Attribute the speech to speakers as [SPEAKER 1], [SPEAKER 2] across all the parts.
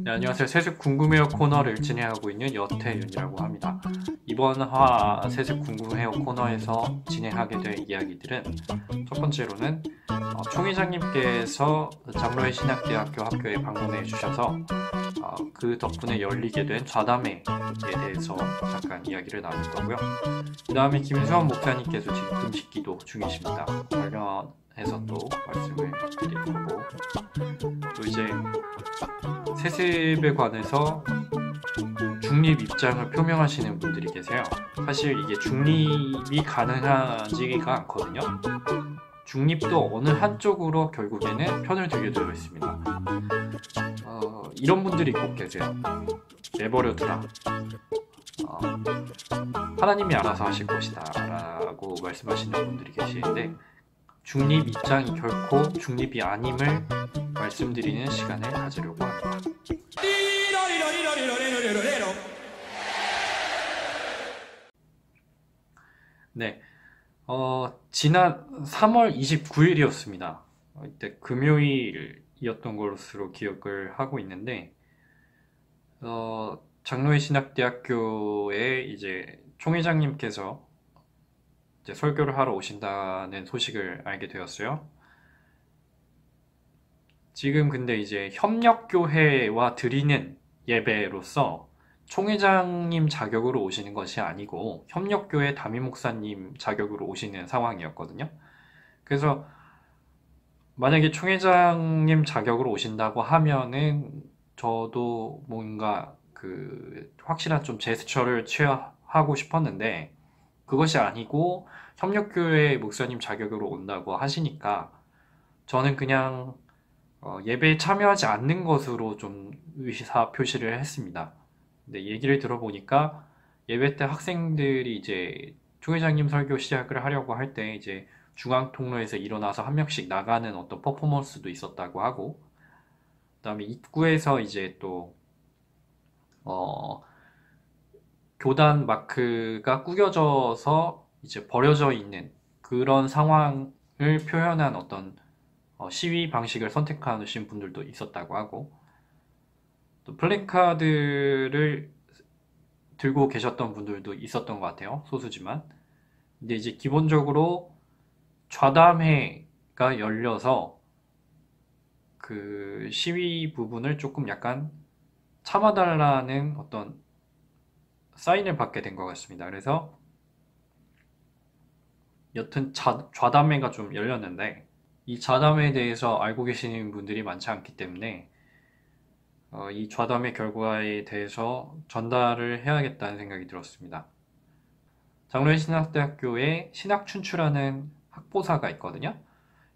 [SPEAKER 1] 네, 안녕하세요. 세습 궁금해요 코너를 진행하고 있는 여태윤이라고 합니다. 이번 화 세습 궁금해요 코너에서 진행하게 될 이야기들은 첫 번째로는 총회장님께서 장로회 신학대학교 학교에 방문해 주셔서 그 덕분에 열리게 된 좌담회에 대해서 잠깐 이야기를 나눌 거고요. 그 다음에 김수환 목사님께서 지금 금식 기도 중이십니다. 관련해서 또 말씀을 드릴 거고, 또 이제 세습에 관해서 중립 입장을 표명하시는 분들이 계세요. 사실 이게 중립이 가능하지가 않거든요. 중립도 어느 한쪽으로 결국에는 편을 들게 되어 있습니다. 이런 분들이 꼭 계세요. 내버려두라. 하나님이 알아서 하실 것이다 라고 말씀하시는 분들이 계시는데, 중립 입장이 결코 중립이 아님을 말씀드리는 시간을 가지려고 합니다. 네, 지난 3월 29일이었습니다. 이때 금요일이었던 것으로 기억을 하고 있는데, 장로회 신학대학교에 이제 총회장님께서 이제 설교를 하러 오신다는 소식을 알게 되었어요. 지금 근데 이제 협력교회와 드리는 예배로서 총회장님 자격으로 오시는 것이 아니고 협력교회 담임 목사님 자격으로 오시는 상황이었거든요. 그래서 만약에 총회장님 자격으로 오신다고 하면은 저도 뭔가 그 확실한 좀 제스처를 취하고 싶었는데, 그것이 아니고 협력교회 목사님 자격으로 온다고 하시니까 저는 그냥 예배에 참여하지 않는 것으로 좀 의사 표시를 했습니다. 근데 얘기를 들어보니까 예배 때 학생들이 이제 총회장님 설교 시작을 하려고 할 때 이제 중앙 통로에서 일어나서 한 명씩 나가는 어떤 퍼포먼스도 있었다고 하고, 그다음에 입구에서 이제 또 교단 마크가 구겨져서 이제 버려져 있는 그런 상황을 표현한 어떤 시위 방식을 선택하신 분들도 있었다고 하고, 또 플래카드를 들고 계셨던 분들도 있었던 것 같아요. 소수지만. 근데 이제 기본적으로 좌담회가 열려서 그 시위 부분을 조금 약간 참아달라는 어떤 사인을 받게 된 것 같습니다. 그래서 여튼 좌담회가 좀 열렸는데, 이 좌담회에 대해서 알고 계시는 분들이 많지 않기 때문에 이 좌담회 결과에 대해서 전달을 해야겠다는 생각이 들었습니다. 장로회 신학대학교에 신학춘추라는 학보사가 있거든요.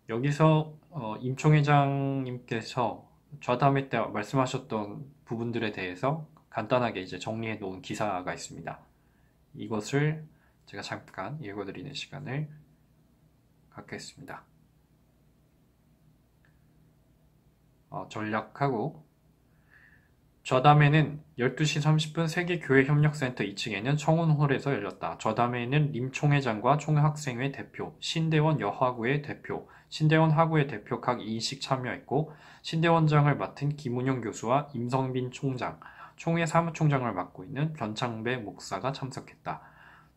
[SPEAKER 1] 여기서 임총 회장님께서 좌담회 때 말씀하셨던 부분들에 대해서 간단하게 이제 정리해 놓은 기사가 있습니다. 이것을 제가 잠깐 읽어드리는 시간을 갖겠습니다. 전략하고, 좌담회는 12시 30분 세계교회협력센터 2층에는 청운홀에서 열렸다. 좌담회는 림 총회장과 총학생회 대표, 신대원 여하구의 대표, 신대원 하구의 대표 각 2인씩 참여했고, 신대원장을 맡은 김운영 교수와 임성빈 총장, 총회 사무총장을 맡고 있는 변창배 목사가 참석했다.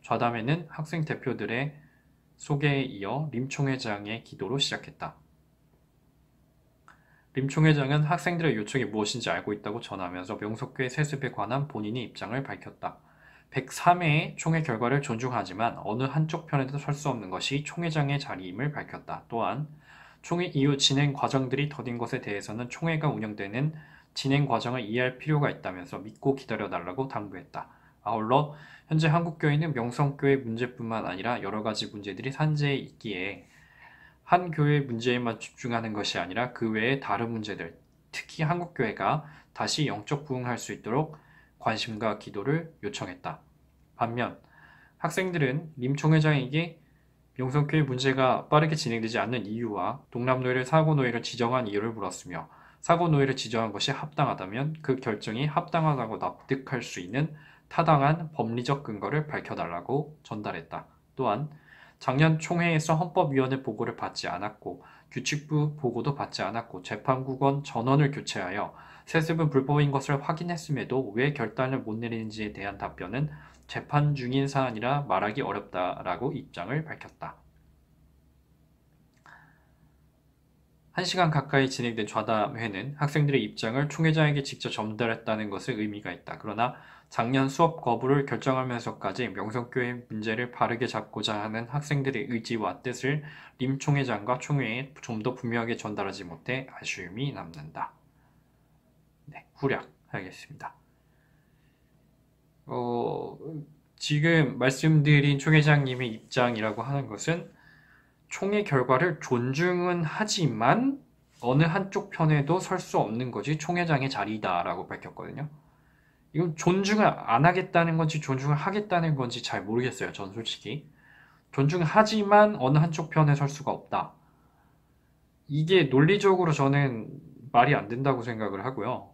[SPEAKER 1] 좌담회는 학생 대표들의 소개에 이어 림 총회장의 기도로 시작했다. 림 총회장은 학생들의 요청이 무엇인지 알고 있다고 전하면서 명석교회 세습에 관한 본인의 입장을 밝혔다. 103회의 총회 결과를 존중하지만 어느 한쪽 편에도 설 수 없는 것이 총회장의 자리임을 밝혔다. 또한 총회 이후 진행 과정들이 더딘 것에 대해서는 총회가 운영되는 진행 과정을 이해할 필요가 있다면서 믿고 기다려달라고 당부했다. 아울러 현재 한국교회는 명성교회 문제뿐만 아니라 여러 가지 문제들이 산재해 있기에 한 교회 문제에만 집중하는 것이 아니라 그 외의 다른 문제들, 특히 한국교회가 다시 영적 부흥할 수 있도록 관심과 기도를 요청했다. 반면 학생들은 림 총회장에게 명성교회 문제가 빠르게 진행되지 않는 이유와 동남노예를 사고노예로 지정한 이유를 물었으며, 사고노예를 지정한 것이 합당하다면 그 결정이 합당하다고 납득할 수 있는 타당한 법리적 근거를 밝혀달라고 전달했다. 또한 작년 총회에서 헌법위원회 보고를 받지 않았고 규칙부 보고도 받지 않았고 재판국원 전원을 교체하여 세습은 불법인 것을 확인했음에도 왜 결단을 못 내리는지에 대한 답변은 재판 중인 사안이라 말하기 어렵다라고 입장을 밝혔다. 1시간 가까이 진행된 좌담회는 학생들의 입장을 총회장에게 직접 전달했다는 것에 의미가 있다. 그러나 작년 수업 거부를 결정하면서까지 명성교회 문제를 바르게 잡고자 하는 학생들의 의지와 뜻을 림 총회장과 총회에 좀 더 분명하게 전달하지 못해 아쉬움이 남는다. 네, 후략하겠습니다. 지금 말씀드린 총회장님의 입장이라고 하는 것은 총회 결과를 존중은 하지만 어느 한쪽 편에도 설 수 없는 것이 총회장의 자리다라고 밝혔거든요. 이건 존중을 안 하겠다는 건지 존중을 하겠다는 건지 잘 모르겠어요. 전 솔직히. 존중하지만 어느 한쪽 편에 설 수가 없다. 이게 논리적으로 저는 말이 안 된다고 생각을 하고요.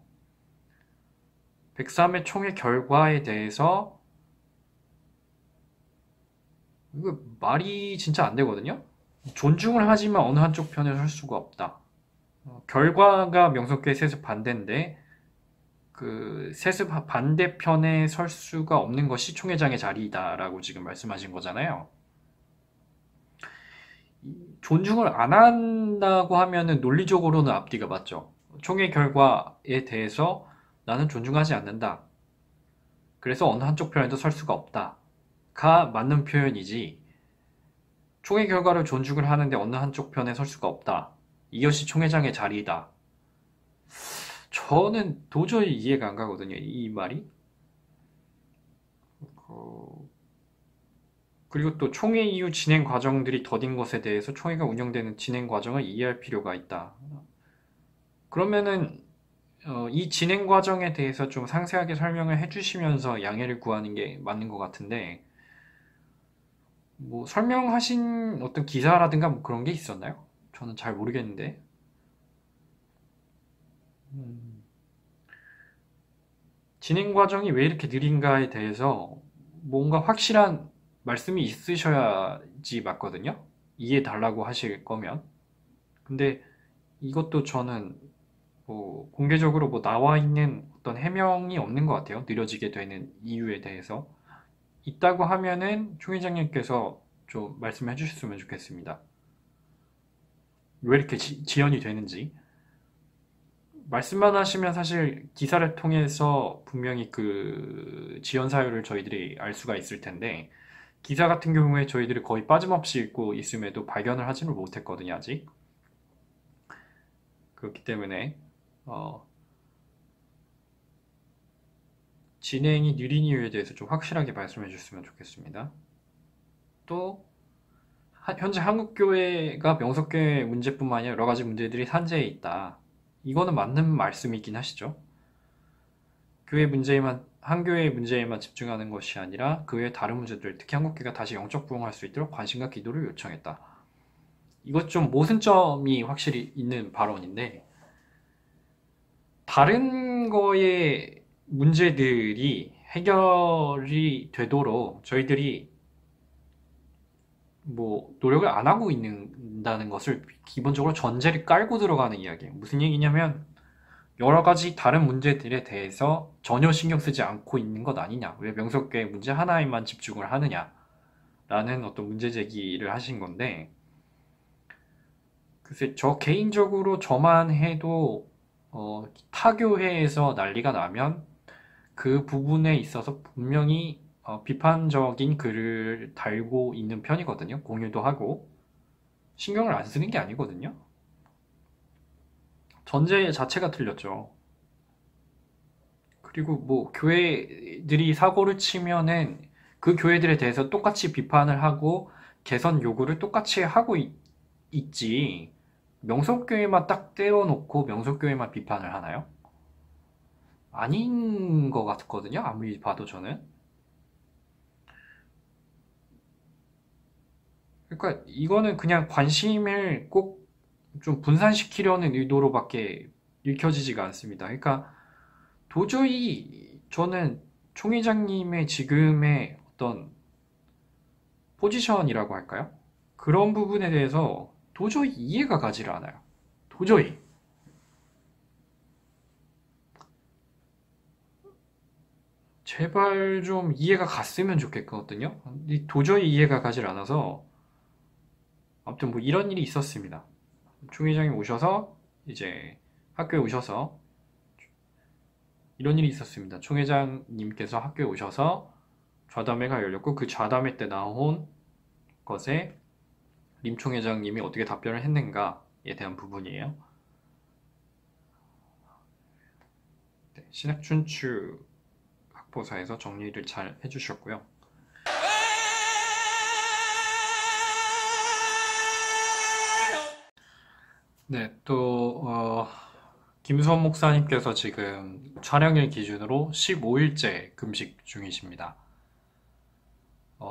[SPEAKER 1] 103회 총회 결과에 대해서 이거 말이 진짜 안 되거든요. 존중을 하지만 어느 한쪽 편에 설 수가 없다. 결과가 명성교회 세습 반대인데 그 세습 반대편에 설 수가 없는 것이 총회장의 자리다라고 지금 말씀하신 거잖아요. 존중을 안 한다고 하면은 논리적으로는 앞뒤가 맞죠. 총회 결과에 대해서 나는 존중하지 않는다. 그래서 어느 한쪽 편에도 설 수가 없다가 맞는 표현이지. 총회 결과를 존중을 하는데 어느 한쪽 편에 설 수가 없다. 이것이 총회장의 자리이다. 저는 도저히 이해가 안 가거든요. 이 말이. 그리고 또 총회 이후 진행 과정들이 더딘 것에 대해서 총회가 운영되는 진행 과정을 이해할 필요가 있다. 그러면은 이 진행 과정에 대해서 좀 상세하게 설명을 해주시면서 양해를 구하는 게 맞는 것 같은데 뭐 설명하신 어떤 기사라든가 뭐 그런 게 있었나요? 저는 잘 모르겠는데. 진행 과정이 왜 이렇게 느린가에 대해서 뭔가 확실한 말씀이 있으셔야지 맞거든요. 이해해 달라고 하실 거면. 근데 이것도 저는 뭐 공개적으로 뭐 나와 있는 어떤 해명이 없는 것 같아요. 느려지게 되는 이유에 대해서. 있다고 하면은 총회장님께서 좀 말씀해 주셨으면 좋겠습니다. 왜 이렇게 지연이 되는지. 말씀만 하시면 사실 기사를 통해서 분명히 그 지연 사유를 저희들이 알 수가 있을 텐데 기사 같은 경우에 저희들이 거의 빠짐없이 읽고 있음에도 발견을 하지는 못했거든요, 아직. 그렇기 때문에 진행이 느린 이유에 대해서 좀 확실하게 말씀해 주셨으면 좋겠습니다. 또 현재 한국교회가 명석교회 문제뿐만 아니라 여러 가지 문제들이 산재해 있다. 이거는 맞는 말씀이긴 하시죠. 한교회의 문제에만 집중하는 것이 아니라 그 외의 다른 문제들, 특히 한국교회가 다시 영적 부흥할 수 있도록 관심과 기도를 요청했다. 이것 좀 모순점이 확실히 있는 발언인데 다른 거의 문제들이 해결이 되도록 저희들이 뭐 노력을 안 하고 있는다는 것을 기본적으로 전제를 깔고 들어가는 이야기예요. 무슨 얘기냐면 여러 가지 다른 문제들에 대해서 전혀 신경 쓰지 않고 있는 것 아니냐. 왜 명석교회 문제 하나에만 집중을 하느냐. 라는 어떤 문제 제기를 하신 건데 글쎄 저 개인적으로 저만 해도 타교회에서 난리가 나면 그 부분에 있어서 분명히 비판적인 글을 달고 있는 편이거든요. 공유도 하고 신경을 안 쓰는 게 아니거든요. 전제 자체가 틀렸죠. 그리고 뭐 교회들이 사고를 치면은 그 교회들에 대해서 똑같이 비판을 하고 개선 요구를 똑같이 하고 있지. 명석교회만 딱 떼어놓고 명석교회만 비판을 하나요? 아닌 것 같거든요. 아무리 봐도 저는. 그러니까 이거는 그냥 관심을 꼭 좀 분산시키려는 의도로밖에 읽혀지지가 않습니다. 그러니까 도저히 저는 총회장님의 지금의 어떤 포지션이라고 할까요? 그런 부분에 대해서 도저히 이해가 가지를 않아요. 도저히. 제발 좀 이해가 갔으면 좋겠거든요. 도저히 이해가 가질 않아서 아무튼 뭐 이런 일이 있었습니다. 총회장이 오셔서 이제 학교에 오셔서 이런 일이 있었습니다. 총회장님께서 학교에 오셔서 좌담회가 열렸고 그 좌담회 때 나온 것에 림 총회장님이 어떻게 답변을 했는가에 대한 부분이에요. 네, 신학춘추 학보사에서 정리를 잘 해주셨고요. 네, 또 김수원 목사님께서 지금 촬영일 기준으로 15일째 금식 중이십니다.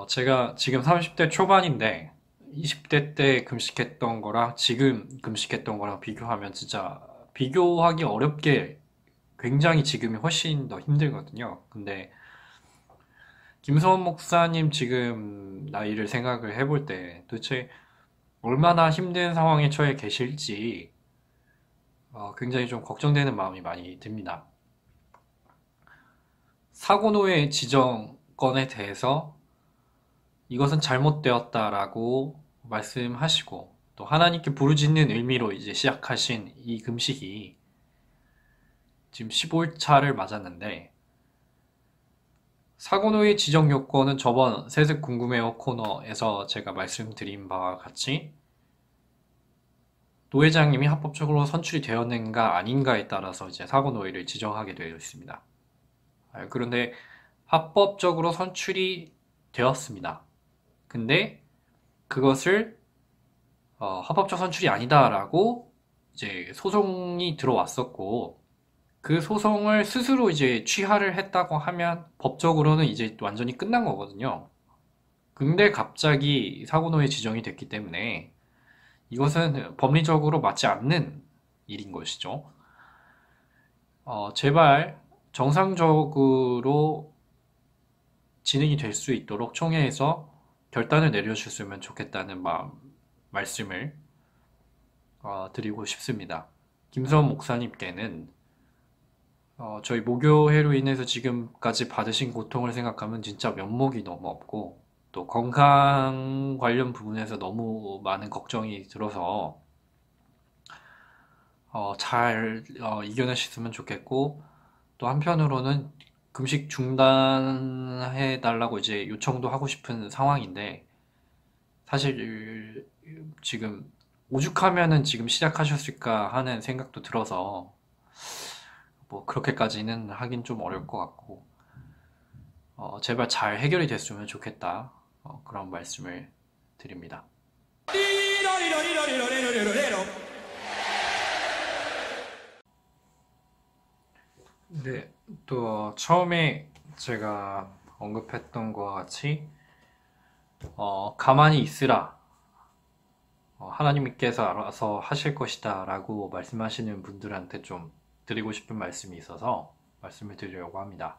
[SPEAKER 1] 제가 지금 30대 초반인데 20대 때 금식했던 거랑 지금 금식했던 거랑 비교하면 진짜 비교하기 어렵게 굉장히 지금이 훨씬 더 힘들거든요. 근데 김서원 목사님 지금 나이를 생각을 해볼 때 도대체 얼마나 힘든 상황에 처해 계실지 굉장히 좀 걱정되는 마음이 많이 듭니다. 사고노예 지정권에 대해서 이것은 잘못되었다라고 말씀하시고 또 하나님께 부르짖는 의미로 이제 시작하신 이 금식이 지금 15일차를 맞았는데 사고노예 지정 요건은 저번 세습 궁금해요 코너에서 제가 말씀드린 바와 같이 노회장님이 합법적으로 선출이 되었는가 아닌가에 따라서 이제 사고노예를 지정하게 되어 있습니다. 그런데 합법적으로 선출이 되었습니다. 근데 그것을 합법적 선출이 아니다라고 이제 소송이 들어왔었고 그 소송을 스스로 이제 취하를 했다고 하면 법적으로는 이제 완전히 끝난 거거든요. 근데 갑자기 사고노예 지정이 됐기 때문에 이것은 법리적으로 맞지 않는 일인 것이죠. 제발 정상적으로 진행이 될 수 있도록 총회에서 결단을 내려주셨으면 좋겠다는 말씀을 드리고 싶습니다. 김수원 목사님께는 저희 모교회로 인해서 지금까지 받으신 고통을 생각하면 진짜 면목이 너무 없고 또 건강 관련 부분에서 너무 많은 걱정이 들어서 잘 이겨내셨으면 좋겠고 또 한편으로는 금식 중단해 달라고 이제 요청도 하고 싶은 상황인데 사실 지금 오죽하면은 지금 시작하셨을까 하는 생각도 들어서 뭐 그렇게까지는 하긴 좀 어려울 것 같고 제발 잘 해결이 됐으면 좋겠다 그런 말씀을 드립니다. 네, 또 처음에 제가 언급했던 것과 같이 가만히 있으라 하나님께서 알아서 하실 것이다 라고 말씀하시는 분들한테 좀 드리고 싶은 말씀이 있어서 말씀을 드리려고 합니다.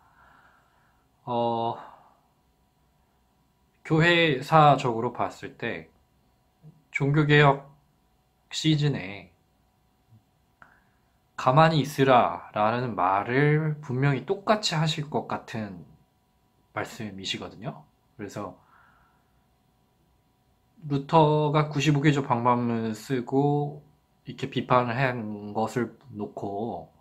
[SPEAKER 1] 교회사적으로 봤을 때 종교개혁 시즌에 가만히 있으라 라는 말을 분명히 똑같이 하실 것 같은 말씀이시거든요. 그래서 루터가 95개조 방법문을 쓰고 이렇게 비판을 한 것을 놓고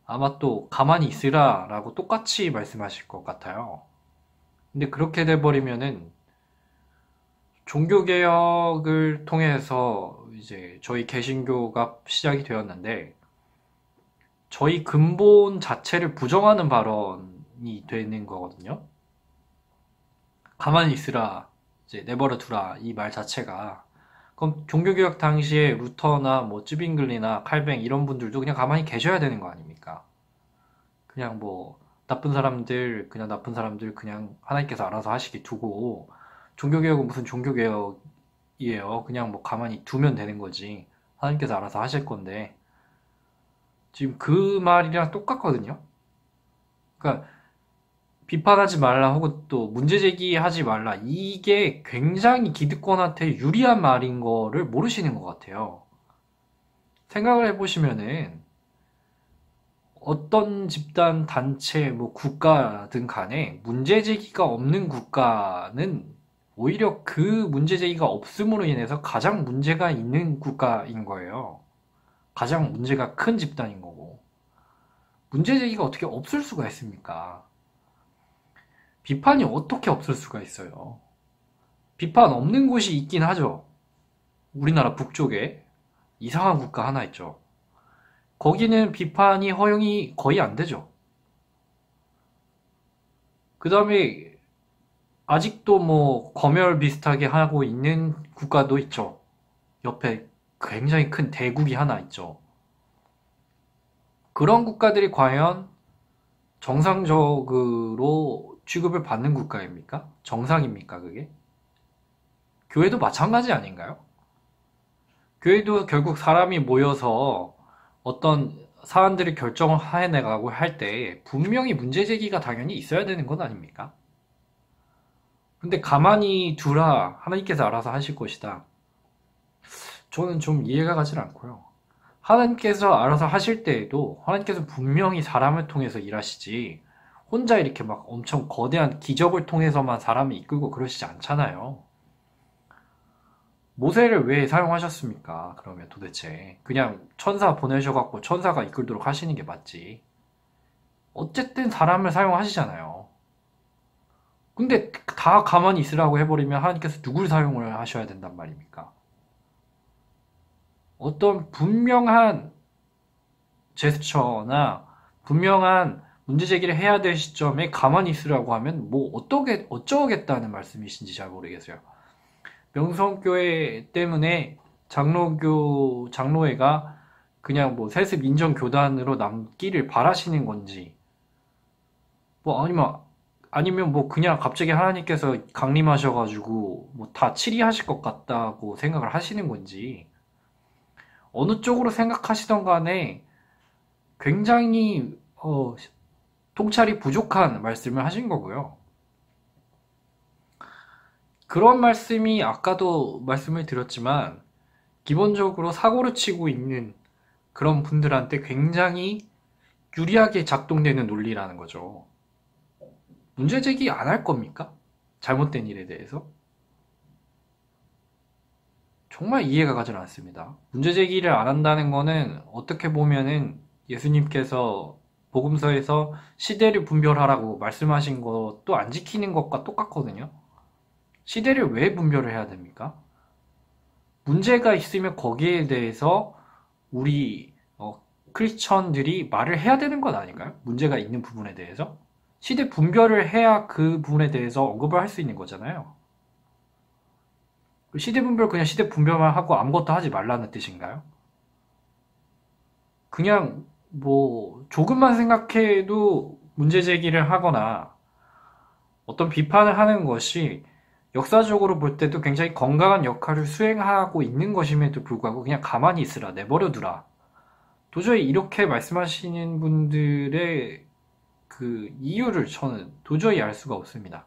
[SPEAKER 1] 아마 또 가만히 있으라 라고 똑같이 말씀하실 것 같아요. 근데 그렇게 돼버리면은 종교개혁을 통해서 이제 저희 개신교가 시작이 되었는데 저희 근본 자체를 부정하는 발언이 되는 거거든요. 가만히 있으라, 이제 내버려 두라 이 말 자체가 그럼 종교개혁 당시에 루터나 뭐 쯔빙글리나 칼뱅 이런 분들도 그냥 가만히 계셔야 되는 거 아닙니까? 그냥 뭐 나쁜 사람들 그냥 하나님께서 알아서 하시게 두고 종교개혁은 무슨 종교개혁이에요. 그냥 뭐 가만히 두면 되는 거지. 하나님께서 알아서 하실 건데 지금 그 말이랑 똑같거든요. 그러니까 비판하지 말라 하고 또 문제 제기하지 말라. 이게 굉장히 기득권한테 유리한 말인 거를 모르시는 것 같아요. 생각을 해보시면은 어떤 집단, 단체, 뭐 국가든 간에 문제 제기가 없는 국가는 오히려 그 문제 제기가 없음으로 인해서 가장 문제가 있는 국가인 거예요. 가장 문제가 큰 집단인 거고. 문제 제기가 어떻게 없을 수가 있습니까? 비판이 어떻게 없을 수가 있어요? 비판 없는 곳이 있긴 하죠. 우리나라 북쪽에 이상한 국가 하나 있죠. 거기는 비판이 허용이 거의 안 되죠. 그 다음에 아직도 뭐 검열 비슷하게 하고 있는 국가도 있죠. 옆에 굉장히 큰 대국이 하나 있죠. 그런 국가들이 과연 정상적으로 취급을 받는 국가입니까? 정상입니까, 그게? 교회도 마찬가지 아닌가요? 교회도 결국 사람이 모여서 어떤 사안들을 결정을 해내가고 할 때 분명히 문제 제기가 당연히 있어야 되는 것 아닙니까? 근데 가만히 두라, 하나님께서 알아서 하실 것이다. 저는 좀 이해가 가질 않고요. 하나님께서 알아서 하실 때에도 하나님께서 분명히 사람을 통해서 일하시지 혼자 이렇게 막 엄청 거대한 기적을 통해서만 사람을 이끌고 그러시지 않잖아요. 모세를 왜 사용하셨습니까? 그러면 도대체 그냥 천사 보내셔갖고 천사가 이끌도록 하시는 게 맞지. 어쨌든 사람을 사용하시잖아요. 근데 다 가만히 있으라고 해버리면 하나님께서 누굴 사용을 하셔야 된단 말입니까? 어떤 분명한 제스처나 분명한 문제 제기를 해야 될 시점에 가만히 있으라고 하면 뭐 어쩌겠다는 말씀이신지 잘 모르겠어요. 명성교회 때문에 장로회가 그냥 뭐 세습 인정 교단으로 남기를 바라시는 건지, 뭐 아니면 뭐 그냥 갑자기 하나님께서 강림하셔가지고 뭐 다 치리하실 것 같다고 생각을 하시는 건지, 어느 쪽으로 생각하시던 간에 굉장히 통찰이 부족한 말씀을 하신 거고요. 그런 말씀이 아까도 말씀을 드렸지만 기본적으로 사고를 치고 있는 그런 분들한테 굉장히 유리하게 작동되는 논리라는 거죠. 문제 제기 안 할 겁니까? 잘못된 일에 대해서? 정말 이해가 가질 않습니다. 문제 제기를 안 한다는 거는 어떻게 보면은 예수님께서 복음서에서 시대를 분별하라고 말씀하신 것도 안 지키는 것과 똑같거든요. 시대를 왜 분별을 해야 됩니까? 문제가 있으면 거기에 대해서 우리 크리스천들이 말을 해야 되는 것 아닌가요? 문제가 있는 부분에 대해서? 시대 분별을 해야 그 부분에 대해서 언급을 할 수 있는 거잖아요. 시대 분별 그냥 시대 분별만 하고 아무것도 하지 말라는 뜻인가요? 그냥 뭐 조금만 생각해도 문제 제기를 하거나 어떤 비판을 하는 것이 역사적으로 볼 때도 굉장히 건강한 역할을 수행하고 있는 것임에도 불구하고 그냥 가만히 있으라, 내버려두라. 도저히 이렇게 말씀하시는 분들의 그 이유를 저는 도저히 알 수가 없습니다.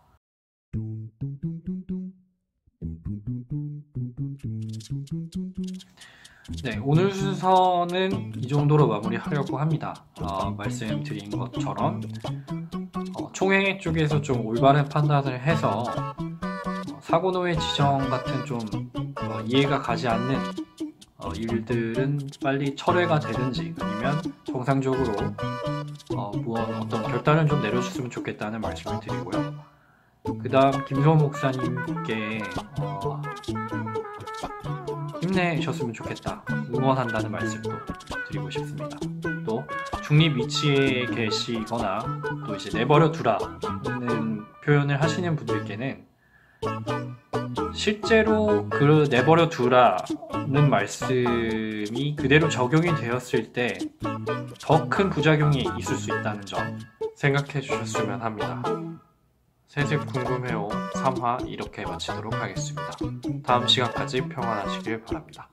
[SPEAKER 1] 네, 오늘 순서는 이 정도로 마무리하려고 합니다. 말씀드린 것처럼 총회 쪽에서 좀 올바른 판단을 해서 사고노예 지정 같은 좀 이해가 가지 않는 일들은 빨리 철회가 되든지 아니면 정상적으로 어떤 결단을 좀 내려줬으면 좋겠다는 말씀을 드리고요. 그 다음 김소원 목사님께 힘내셨으면 좋겠다, 응원한다는 말씀도 드리고 싶습니다. 또 중립 위치에 계시거나 또 이제 내버려 두라는 표현을 하시는 분들께는 실제로 그 내버려 두라는 말씀이 그대로 적용이 되었을 때 더 큰 부작용이 있을 수 있다는 점 생각해 주셨으면 합니다. 세습 궁금해요 3화 이렇게 마치도록 하겠습니다. 다음 시간까지 평안하시길 바랍니다.